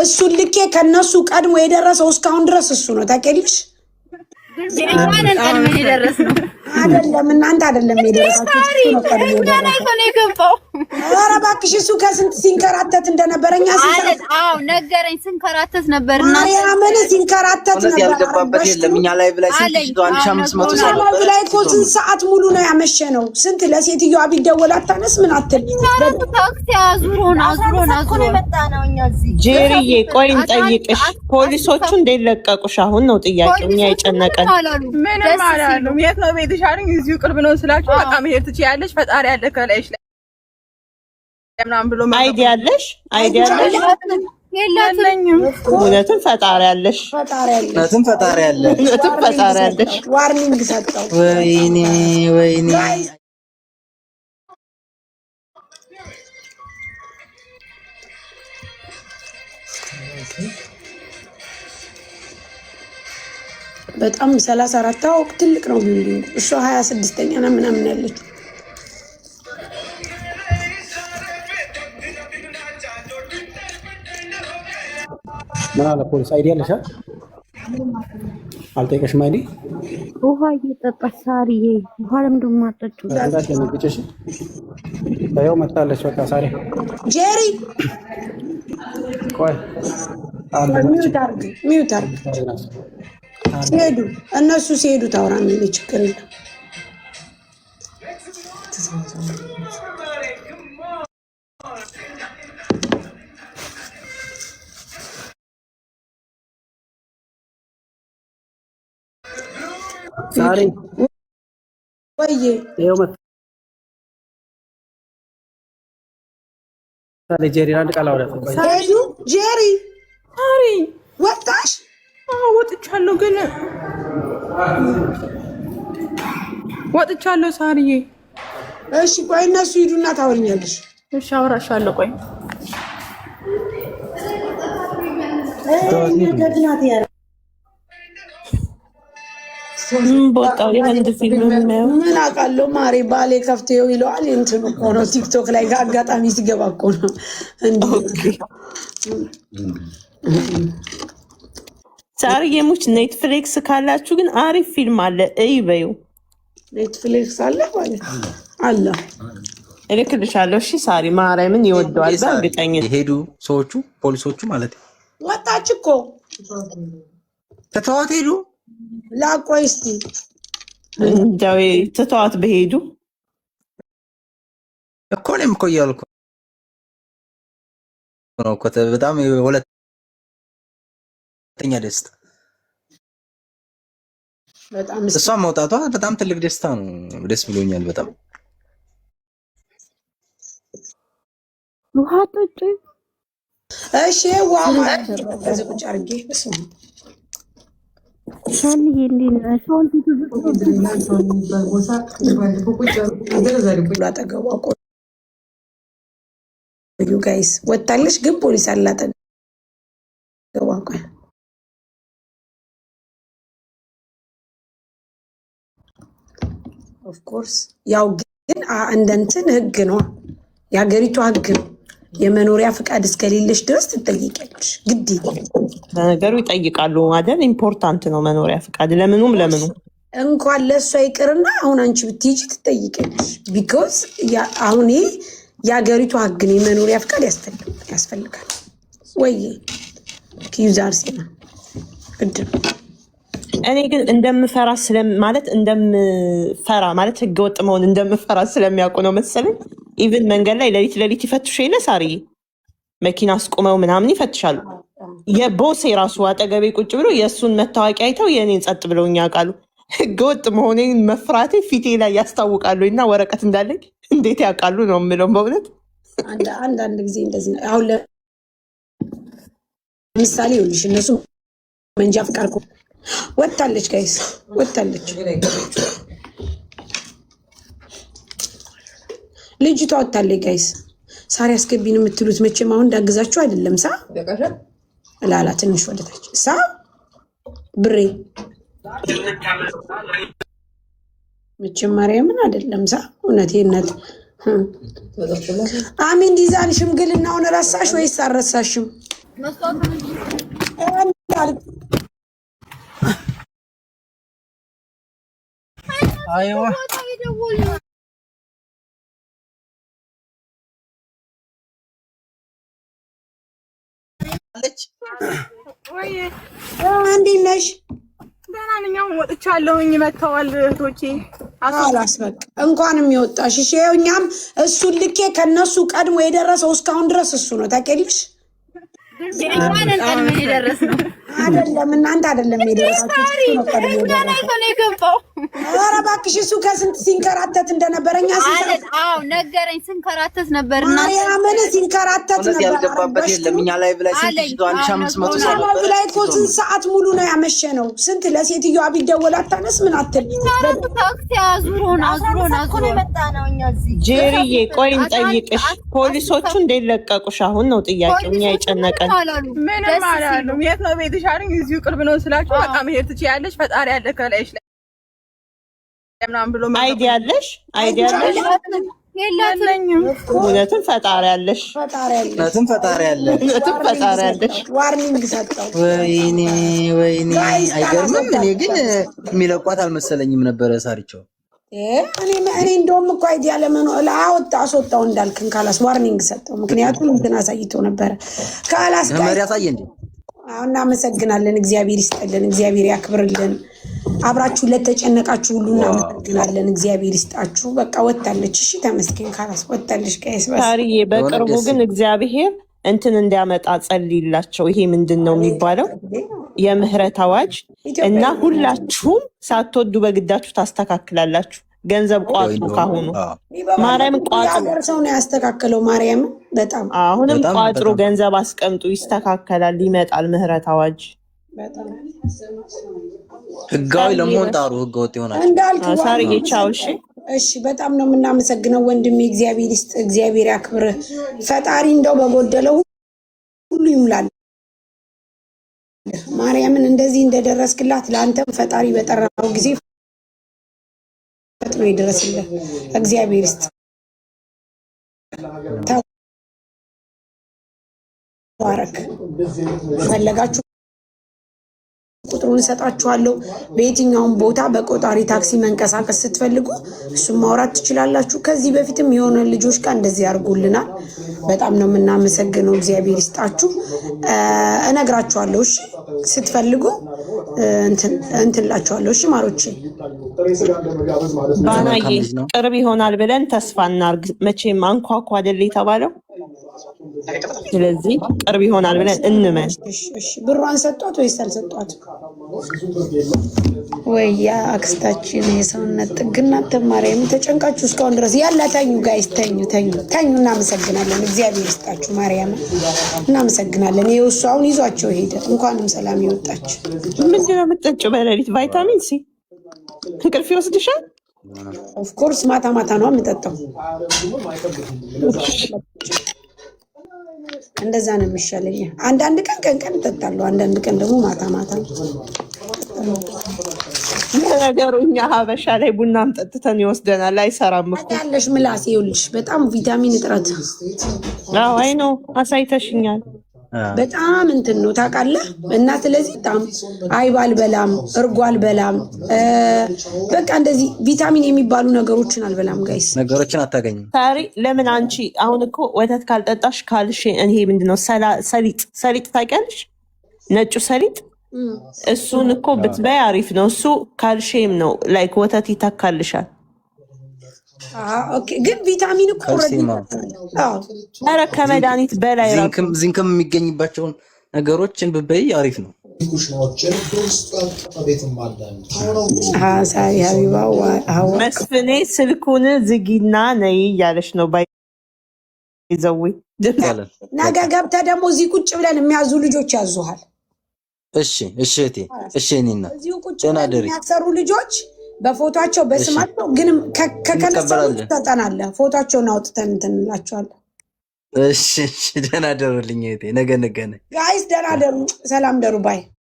እሱን ልኬ ከነሱ ቀድሞ የደረሰው እስካሁን ድረስ እሱ ነው። ታውቂያለሽ? ቀድሞ የደረስነው አይደለም እናንተ አይደለም የደረሳችሁ። ኧረ እባክሽ እሱ ከስንት ሲንከራተት እንደነበረኛ ነገረኝ። ሲንከራተት ነበር ማርያምን ሲንከራተት ነበር። ያልገባበት የለም። እኛ ላይ ብላይ ስንት 1500 ላይ እኮ ስንት ሰዓት ሙሉ ነው ያመሸ ነው። ስንት ለሴትዮዋ ቢደወል አታነስ ምን አትል። ጄሪዬ ቆይ እንጠይቅሽ፣ ፖሊሶቹ እንዴት ለቀቁሽ? አሁን ነው ጥያቄው። እኛ የጨነቀን ምንም አላሉም። የት ነው ቤትሽ አሉኝ። እዚሁ ቅርብ ነው ስላችሁ በቃ መሄድ ትችያለሽ፣ ፈጣሪ ያለ ከላይሽ ላይ ምናምን ብሎ አይዲያ አለሽ? አይዲያ አለሽ? እውነትም ፈጣሪ ያለሽ፣ እውነትም ፈጣሪ ያለሽ፣ እውነትም ፈጣሪ ያለሽ። ዋርኒንግ ሰጠው። ወይኔ ወይኔ በጣም 34 አውቅ ትልቅ ነው ቢልዲንጉ። እሷ 26ኛ እና ምናምን ያለችው ምን አለ ፖሊስ? አይዲ አለሽ? አልጠየቀሽም? አይዲ ውሃ እየጠጣች ሳርዬ፣ ውሃ ለምንድን ነው የማትጠጪው? እንዳትደነግጭሽ። ታየው መጣለች። በቃ ሳሪ ጄሪ ቆይ ሚውት አርግ ሲሄዱ እነሱ ሲሄዱ ታውራ ምን ችግር የለም። ሳሪ ወይዬ ይኸው መጣለች። ጄሪ አንድ ቃል አውራት። ሄዱ ጄሪ ሳሪ ወጣሽ? ወጥቻለሁ፣ ግን ወጥቻለሁ ሳርዬ። እሺ ቆይ እነሱ ሂዱና ታወሪኛለሽ። እሺ አወራሻለሁ። ቆይ ቦታው የህንድ ፊልም ነው። ምን አውቃለሁ ማሬ ባሌ ከፍቴው ይለዋል። እንትን እኮ ነው ቲክቶክ ላይ አጋጣሚ ሲገባ እኮ ነው እንዴ። ሳርዬ ሙች ኔትፍሊክስ ካላችሁ ግን አሪፍ ፊልም አለ እይ በዩ። ኔትፍሊክስ አለ ማለት አለ እልክልሻለሁ። እሺ ሳሪ ማርያምን ይወደዋል በእርግጠኝነት። የሄዱ ሰዎቹ ፖሊሶቹ ማለት ወጣች እኮ ተተዋት ሄዱ። ላቆይ እስቲ እንደው ተተዋት በሄዱ እኮ እኔም እኮ እያልኩ ነው እኮ በጣም ሁለተኛ ደስታ በጣም እሷ መውጣቷ በጣም ትልቅ ደስታ ነው። ደስ ብሎኛል በጣም። ውሃ ጠጪ። እሺ ውሃ ከዚህ ቁጭ አድርጌ በስመ አብ ሻንዬ እንዴት ነሽ? አጠገቧ ቆዩ ጋይስ። ወታለች ግን ፖሊስ አለ አጠገቧ። ቆይ ኦፍኮርስ ያው ግን እንደ እንትን ህግ ነው የሀገሪቷ ህግ ነው። የመኖሪያ ፍቃድ እስከሌለሽ ድረስ ትጠይቂያለሽ። ግድ ለነገሩ ይጠይቃሉ አይደል? ኢምፖርታንት ነው መኖሪያ ፍቃድ ለምኑም ለምኑ። እንኳን ለእሷ ይቅርና አሁን አንቺ ብትሄጂ ትጠይቂያለሽ። ቢኮዝ አሁን ይሄ የሀገሪቷ ህግ ነው። የመኖሪያ ፍቃድ ያስፈልጋል ወይ ኪዩዛር ሲና ግድ ነው። እኔ ግን እንደምፈራ ማለት ህገወጥ መሆን እንደምፈራ ስለሚያውቁ ነው መሰለኝ። ኢቭን መንገድ ላይ ሌሊት ይፈትሹ የለ ሳርዬ፣ መኪና አስቁመው ምናምን ይፈትሻሉ። የቦሴ ራሱ አጠገቤ ቁጭ ብሎ የእሱን መታወቂያ አይተው የእኔን ጸጥ ብለውኝ ያውቃሉ። ህገወጥ መሆኔን መፍራቴ ፊቴ ላይ ያስታውቃሉ። እና ወረቀት እንዳለኝ እንዴት ያውቃሉ ነው የምለው በእውነት። አንዳንድ ጊዜ እንደዚህ ነው። አሁን ለምሳሌ ይኸውልሽ እነሱ መንጃ ፍቃድ ወጣለች ጋይስ፣ ወጣለች ልጅቷ ወጣለች ጋይስ። ሳሪ አስገቢን የምትሉት መቼም አሁን እንዳግዛችሁ አይደለም። ላላ ትንሽ ወደታች ብሬ መቼም ማርያምን አይደለም እውነቴነት። አሚን ዲዛን ሽምግልናውን ረሳሽ ወይስ አልረሳሽም? አይዋ አለች ወይ እንዴት ነሽ? ደህና ነኝ። አሁን ወጥቻለሁኝ። መተዋል እህቶቼ። አላስ በቃ እንኳንም የወጣሽ። እሺ ይኸው እኛም እሱን ልኬ ከነሱ ቀድሞ የደረሰው እስካሁን ድረስ እሱ ነው ታውቂያለሽ። ማንን ቀድሞ የደረስነው አይደለም እናንተ አይደለም የደረሳችሁ እሱ ነው ቀድሞ የደረሰው። ኧረ እባክሽ እሱ ከስንት ሲንከራተት እንደነበረ እኛ አዎ ነገረኝ። ስንከራተት ነበር እና ማርያምን ሲንከራተት ነበር። ያልገባበት የለም። እኛ ላይ ብላይ 1500 ሰው ላይ እኮ ስንት ሰዓት ሙሉ ነው ያመሸነው። ስንት ለሴትዮዋ ቢደወል አታነስ ምን አትል። ታክሲ አዙሮን የመጣ ነው። እኛ እዚህ ጄሪዬ ቆይ እንጠይቅሽ፣ ፖሊሶቹ እንዴት ለቀቁሽ? አሁን ነው ጥያቄው። እኛ የጨነቀን ምንም አላሉም። የት ነው ቤትሽ አሉኝ። እዚሁ ቅርብ ነው ስላችሁ በቃ መሄድ ትችያለሽ፣ ፈጣሪ ያለ ከላይሽ ላይ ምናምን ብሎ አይዲ ያለሽ የለኝም። እውነትም ፈጣሪ ያለሽ እውነትም ፈጣሪ ያለሽ ዋርኒንግ ሰጠው። ወይኔ አይገርምም። እኔ ግን የሚለቋት አልመሰለኝም ነበረ ሳሪቸው። እኔ እንደውም እኮ አይዲያ ለመኖር አስወጣው እንዳልክን ካላስ ዋርኒንግ ሰጠው። ምክንያቱም እንትን አሳይቶ ነበረ ካላስ መመሪያ ያሳየ እንዴ። እናመሰግናለን። እግዚአብሔር ይስጥልን፣ እግዚአብሔር ያክብርልን። አብራችሁ ለተጨነቃችሁ ሁሉ እናመሰግናለን። እግዚአብሔር ይስጣችሁ። በቃ ወጣለች። እሺ ተመስገን። ካላስ ወጣለች። ቀይስ ታሪዬ በቅርቡ ግን እግዚአብሔር እንትን እንዲያመጣ ጸልይላቸው። ይሄ ምንድን ነው የሚባለው? የምህረት አዋጅ እና ሁላችሁም ሳትወዱ በግዳችሁ ታስተካክላላችሁ። ገንዘብ ቋጡ። ካሁኑ ማርያም ቋጡ። ሰው ነው ያስተካከለው። ማርያም በጣም አሁንም ቋጥሩ፣ ገንዘብ አስቀምጡ፣ ይስተካከላል፣ ይመጣል ምህረት አዋጅ። ህጋዊ ለመሆን ጣሩ። ህገወጥ ይሆናል እንዳልክ ሳርዬ ቻው። እሺ በጣም ነው የምናመሰግነው ወንድሜ። እግዚአብሔር ይስጥ፣ እግዚአብሔር ያክብር። ፈጣሪ እንደው በጎደለው ሁሉ ይሙላል። ማርያምን እንደዚህ እንደደረስክላት ለአንተም ፈጣሪ በጠራው ጊዜ ፈጥኖ ይድረስልህ። እግዚአብሔር ይስጥ። ተባረክ። ፈለጋችሁ ቁጥሩን እሰጣችኋለሁ። በየትኛውም ቦታ በቆጣሪ ታክሲ መንቀሳቀስ ስትፈልጉ እሱም ማውራት ትችላላችሁ። ከዚህ በፊትም የሆነ ልጆች ጋር እንደዚህ ያርጉልናል። በጣም ነው የምናመሰግነው። እግዚአብሔር ይስጣችሁ። እነግራችኋለሁ። እሺ ስትፈልጉ እንትንላችኋለሁ። እሺ ማሮቼ ባናዬ ቅርብ ይሆናል ብለን ተስፋ እናርግ። መቼም አንኳኳ አይደል የተባለው። ስለዚህ ቅርብ ይሆናል ብለን እንመን። ብሯን ሰጧት ወይስ አልሰጧት? ወይ ያ አክስታችን የሰውነት ጥግና ተማሪያም ተጨንቃችሁ እስካሁን ድረስ ያለ ተኙ። ጋይስ ተኙ። እናመሰግናለን። እግዚአብሔር ይስጣችሁ። ማርያም እናመሰግናለን። ይኸው እሱ አሁን ይዟቸው ሄደ። እንኳንም ሰላም ይወጣች። ምንድን ነው የምትጠጪው በሌሊት? ቫይታሚን ሲ እንቅልፍ ይወስድሻል? ኦፍኮርስ ማታ ነው የምጠጣው። እንደዛ ነው የሚሻለኝ። አንዳንድ ቀን እጠጣለሁ፣ አንዳንድ ቀን ደግሞ ማታ። ነገሩ እኛ ሀበሻ ላይ ቡናም ጠጥተን ይወስደናል። አይሰራም እኮ ያለሽ ምላስ ይኸውልሽ፣ በጣም ቪታሚን እጥረት። አዎ አይ ነው አሳይተሽኛል። በጣም እንትን ነው ታውቃለህ። እና ስለዚህ በጣም አይብ አልበላም፣ እርጎ አልበላም። በቃ እንደዚህ ቪታሚን የሚባሉ ነገሮችን አልበላም። ጋይስ ነገሮችን አታገኝም። ታሪ ለምን አንቺ አሁን እኮ ወተት ካልጠጣሽ ካልሽ ይሄ ምንድነው ሰሊጥ ታውቂያለሽ? ነጩ ሰሊጥ እሱን እኮ ብትበይ አሪፍ ነው። እሱ ካልሽም ነው ላይክ ወተት ይተካልሻል። ኦኬ ግን ቪታሚን እኮ ኧረ ከመድኃኒት በላይ ዚንክም የሚገኝባቸውን ነገሮችን ብትበይ አሪፍ ነው። መስፍኔ ስልኩን ዝጊና ነይ እያለች ነው። ባይዘዊ ነገ ገብተህ ደግሞ እዚህ ቁጭ ብለን የሚያዙ ልጆች ያዙሃል። እሺ እቴ እሺ። እኔና እዚሁ ቁጭ ብለን የሚያሰሩ ልጆች በፎቶቸው በስማቸው ግን ከከነሰሩ ተጠናለህ። ፎቶቸውን አውጥተን እንትን እንላቸዋለን። እሺ ደህና ደሩልኝ እህቴ። ነገ ጋይስ ደህና ደሩ። ሰላም ደሩ ባይ